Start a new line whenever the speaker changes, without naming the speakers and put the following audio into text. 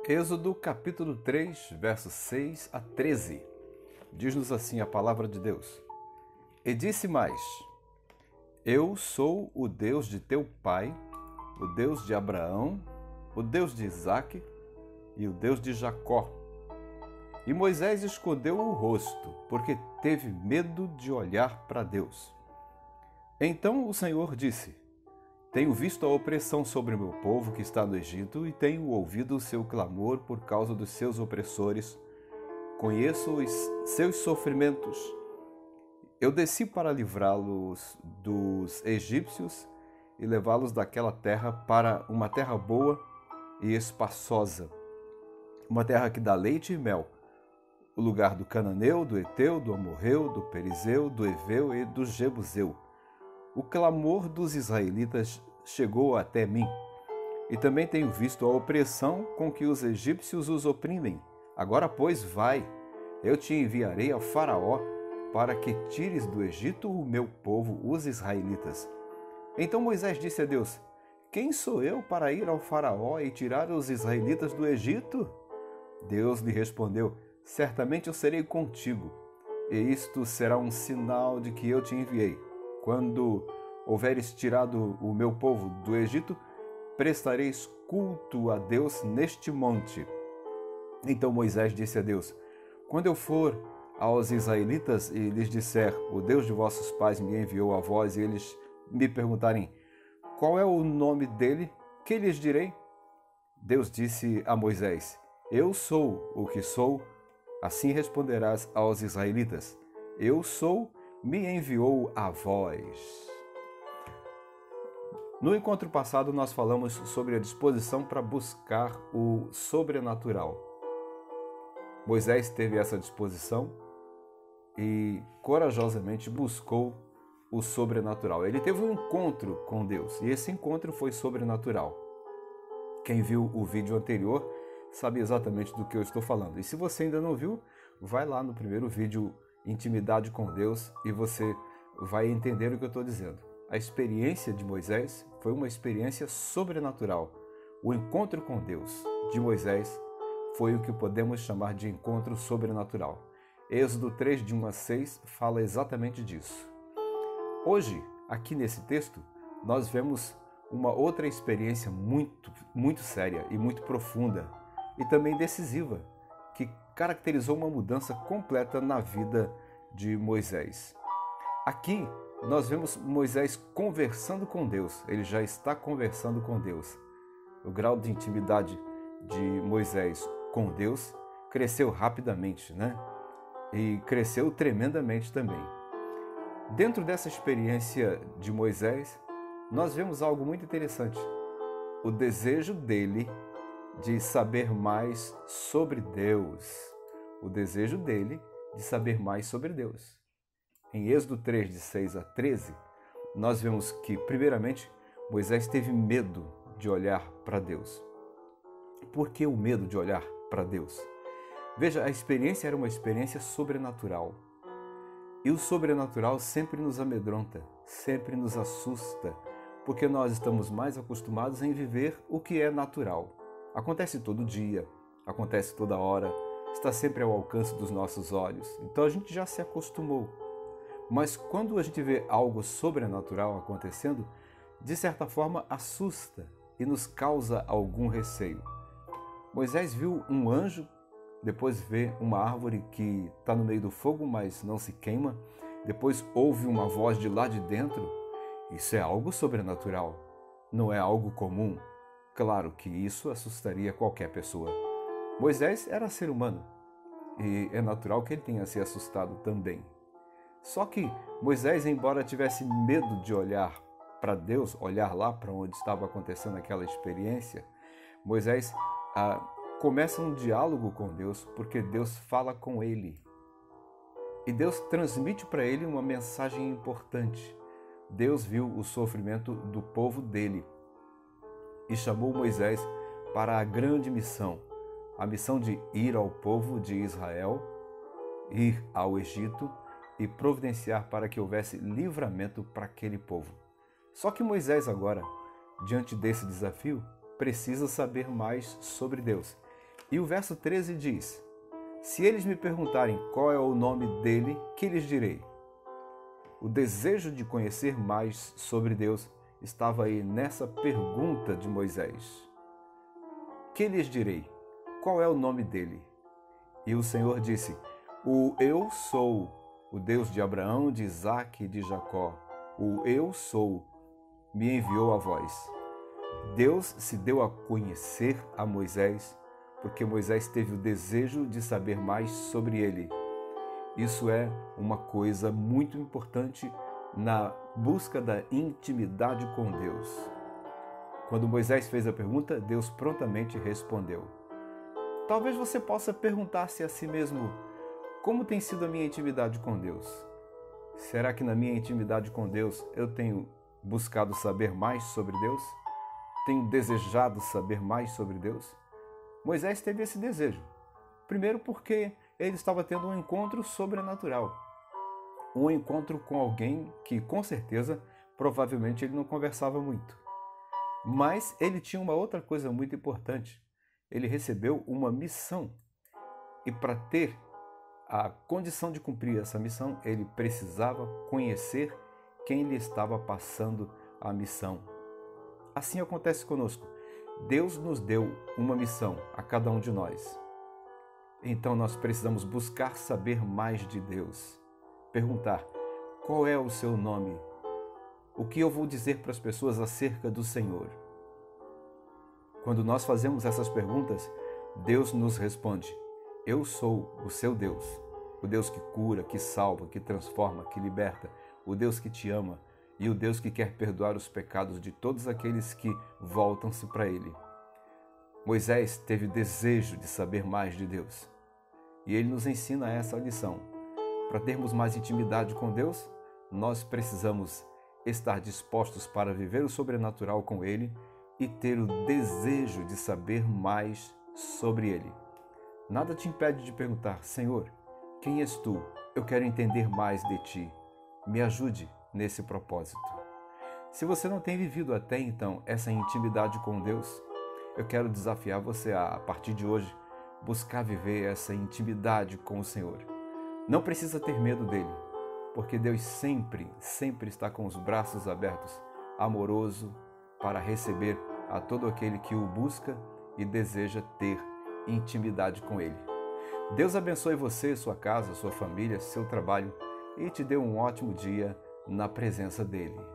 Êxodo capítulo 3, versos 6 a 13. Diz-nos assim a palavra de Deus. E disse mais: Eu sou o Deus de teu pai, o Deus de Abraão, o Deus de Isaque e o Deus de Jacó. E Moisés escondeu o rosto, porque teve medo de olhar para Deus. Então o Senhor disse: Tenho visto a opressão sobre o meu povo que está no Egito e tenho ouvido o seu clamor por causa dos seus opressores. Conheço os seus sofrimentos. Eu desci para livrá-los dos egípcios e levá-los daquela terra para uma terra boa e espaçosa, uma terra que dá leite e mel, o lugar do cananeu, do eteu, do amorreu, do perizeu, do eveu e do jebuseu. O clamor dos israelitas chegou até mim, e também tenho visto a opressão com que os egípcios os oprimem. Agora, pois, vai, eu te enviarei a Faraó, para que tires do Egito o meu povo, os israelitas. Então Moisés disse a Deus: Quem sou eu para ir ao Faraó e tirar os israelitas do Egito? Deus lhe respondeu: Certamente eu serei contigo, e isto será um sinal de que eu te enviei. Quando houveres tirado o meu povo do Egito, prestareis culto a Deus neste monte. Então Moisés disse a Deus: Quando eu for aos israelitas e lhes disser: O Deus de vossos pais me enviou a vós, e eles me perguntarem: Qual é o nome dele? Que lhes direi? Deus disse a Moisés: Eu sou o que sou. Assim responderás aos israelitas: Eu sou, me enviou a vós. No encontro passado, nós falamos sobre a disposição para buscar o sobrenatural. Moisés teve essa disposição e corajosamente buscou o sobrenatural. Ele teve um encontro com Deus e esse encontro foi sobrenatural. Quem viu o vídeo anterior sabe exatamente do que eu estou falando. E se você ainda não viu, vai lá no primeiro vídeo, Intimidade com Deus, e você vai entender o que eu estou dizendo. A experiência de Moisés foi uma experiência sobrenatural. O encontro com Deus de Moisés foi o que podemos chamar de encontro sobrenatural. Êxodo 3, de 1 a 6, fala exatamente disso. Hoje, aqui nesse texto, nós vemos uma outra experiência muito séria e muito profunda e também decisiva, que caracterizou uma mudança completa na vida de Moisés. Aqui nós vemos Moisés conversando com Deus, ele já está conversando com Deus. O grau de intimidade de Moisés com Deus cresceu rapidamente, né? E cresceu tremendamente também. Dentro dessa experiência de Moisés, nós vemos algo muito interessante. O desejo dele de saber mais sobre Deus. O desejo dele de saber mais sobre Deus. Em Êxodo 3, de 6 a 13, nós vemos que, primeiramente, Moisés teve medo de olhar para Deus. Por que o medo de olhar para Deus? Veja, a experiência era uma experiência sobrenatural. E o sobrenatural sempre nos amedronta, sempre nos assusta, porque nós estamos mais acostumados em viver o que é natural. Acontece todo dia, acontece toda hora, está sempre ao alcance dos nossos olhos. Então a gente já se acostumou. Mas quando a gente vê algo sobrenatural acontecendo, de certa forma assusta e nos causa algum receio. Moisés viu um anjo, depois vê uma árvore que está no meio do fogo, mas não se queima. Depois ouve uma voz de lá de dentro. Isso é algo sobrenatural, não é algo comum. Claro que isso assustaria qualquer pessoa. Moisés era ser humano e é natural que ele tenha se assustado também. Só que Moisés, embora tivesse medo de olhar para Deus, olhar lá para onde estava acontecendo aquela experiência, Moisés começa um diálogo com Deus, porque Deus fala com ele. E Deus transmite para ele uma mensagem importante. Deus viu o sofrimento do povo dele e chamou Moisés para a grande missão, a missão de ir ao povo de Israel, ir ao Egito e providenciar para que houvesse livramento para aquele povo. Só que Moisés agora, diante desse desafio, precisa saber mais sobre Deus. E o verso 13 diz: se eles me perguntarem qual é o nome dele, que lhes direi? O desejo de conhecer mais sobre Deus estava aí nessa pergunta de Moisés. Que lhes direi? Qual é o nome dele? E o Senhor disse: o Eu Sou, o Deus de Abraão, de Isaque e de Jacó. O Eu Sou me enviou a vós. Deus se deu a conhecer a Moisés porque Moisés teve o desejo de saber mais sobre ele. Isso é uma coisa muito importante na busca da intimidade com Deus. Quando Moisés fez a pergunta, Deus prontamente respondeu. Talvez você possa perguntar-se a si mesmo: como tem sido a minha intimidade com Deus? Será que na minha intimidade com Deus eu tenho buscado saber mais sobre Deus? Tenho desejado saber mais sobre Deus? Moisés teve esse desejo. Primeiro porque ele estava tendo um encontro sobrenatural. Um encontro com alguém que, com certeza, provavelmente ele não conversava muito. Mas ele tinha uma outra coisa muito importante. Ele recebeu uma missão. E para ter a condição de cumprir essa missão, ele precisava conhecer quem lhe estava passando a missão. Assim acontece conosco. Deus nos deu uma missão a cada um de nós. Então nós precisamos buscar saber mais de Deus. Perguntar: qual é o seu nome? O que eu vou dizer para as pessoas acerca do Senhor? Quando nós fazemos essas perguntas, Deus nos responde: eu sou o seu Deus, o Deus que cura, que salva, que transforma, que liberta, o Deus que te ama e o Deus que quer perdoar os pecados de todos aqueles que voltam-se para Ele. Moisés teve desejo de saber mais de Deus e ele nos ensina essa lição. Para termos mais intimidade com Deus, nós precisamos estar dispostos para viver o sobrenatural com Ele e ter o desejo de saber mais sobre Ele. Nada te impede de perguntar: Senhor, quem és Tu? Eu quero entender mais de Ti. Me ajude nesse propósito. Se você não tem vivido até então essa intimidade com Deus, eu quero desafiar você a partir de hoje, buscar viver essa intimidade com o Senhor. Não precisa ter medo dele, porque Deus sempre está com os braços abertos, amoroso, para receber a todo aquele que o busca e deseja ter intimidade com Ele. Deus abençoe você, sua casa, sua família, seu trabalho e te dê um ótimo dia na presença dEle.